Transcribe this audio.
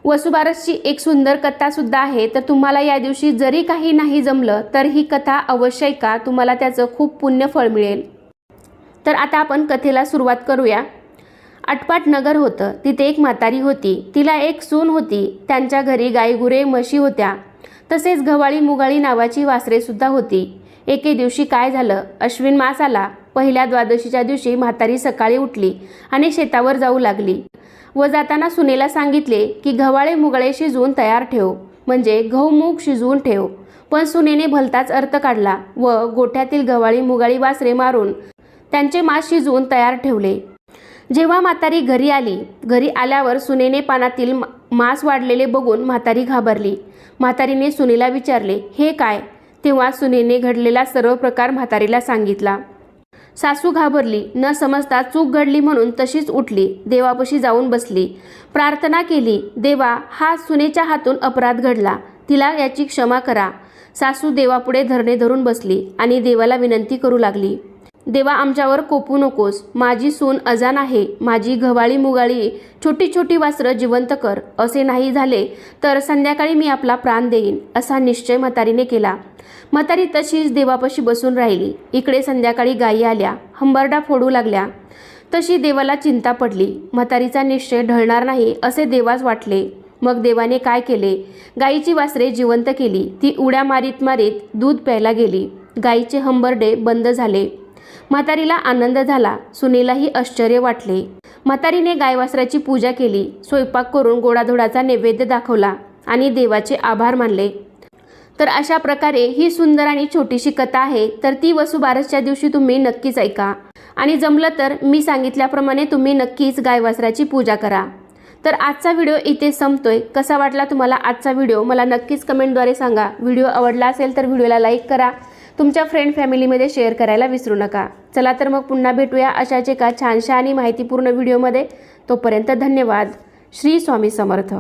वसुबारसची एक सुंदर कथा सुद्धा आहे, तर तुम्हाला या दिवशी जरी काही नाही जमलं तर ही कथा अवश्य ऐका, तुम्हाला त्याचं खूप पुण्य फळ मिळेल। तर आता आपण कथेला सुरुवात करूया। आटपाट नगर होतं, तिथे एक म्हातारी होती, तिला एक सून होती। त्यांच्या घरी गायगुरे म्हशी होत्या, तसेच गव्हाळी मुगाळी नावाची वासरे सुद्धा होती। एके दिवशी काय झालं, अश्विन मास आला। पहिल्या द्वादशीच्या दिवशी म्हातारी सकाळी उठली आणि शेतावर जाऊ लागली व जाताना सुनेला सांगितले की गव्हाळे मुगाळे शिजवून तयार ठेव, म्हणजे गहू मूग शिजवून ठेव। पण सुनेने भलताच अर्थ काढला व गोठ्यातील गव्हाळी मुगाळी वासरे मारून त्यांचे मांस शिजवून तयार ठेवले। जेव्हा म्हातारी घरी आली, घरी आल्यावर सुनेने पानातील मांस वाढलेले बघून म्हातारी घाबरली। म्हातारीने सुनेला विचारले, हे काय? तेव्हा सुनेने घडलेला सर्व प्रकार म्हातारीला सांगितला। सासू घाबरली, न समजता चूक घडली म्हणून तशीच उठली, देवापाशी जाऊन बसली, प्रार्थना केली, देवा, हा सुनेच्या हातून अपराध घडला, तिला याची क्षमा करा। सासू देवापुढे धरणे धरून बसली आणि देवाला विनंती करू लागली, देवा, आमच्यावर कोपू नकोस, माझी सून अजान आहे, माझी गव्हाळी मुगाळी छोटी छोटी वासरं जिवंत कर, असे नाही झाले तर संध्याकाळी मी आपला प्राण देईन, असा निश्चय म्हातारीने केला। म्हातारी तशीच देवापाशी बसून राहिली। इकडे संध्याकाळी गायी आल्या, हंबरडा फोडू लागल्या, तशी देवाला चिंता पडली। म्हातारीचा निश्चय ढळणार नाही असे देवास वाटले। मग देवाने काय केले, गायीची वासरे जिवंत केली, ती उड्या मारीत मारीत दूध प्यायला गेली, गायीचे हंबरडे बंद झाले। म्हातारीला आनंद झाला, सुनेलाही आश्चर्य वाटले। म्हातारीने गायवासराची पूजा केली, स्वयंपाक करून गोडाधोडाचा नैवेद्य दाखवला आणि देवाचे आभार मानले। तर अशा प्रकारे ही सुंदर आणि छोटीशी कथा आहे, तर ती वसुबारसच्या दिवशी तुम्ही नक्कीच ऐका आणि जमलं तर मी सांगितल्याप्रमाणे तुम्ही नक्कीच गायवासराची पूजा करा। तर आजचा व्हिडिओ इथे संपतोय। कसा वाटला तुम्हाला आजचा व्हिडिओ मला नक्कीच कमेंटद्वारे सांगा। व्हिडिओ आवडला असेल तर व्हिडिओला लाईक करा, तुमच्या फ्रेंड फॅमिलीमध्ये शेअर करायला विसरू नका। चला तर मग पुन्हा भेटूया अशाच एका छानशा आणि माहितीपूर्ण व्हिडिओमध्ये। तोपर्यंत धन्यवाद। श्री स्वामी समर्थ।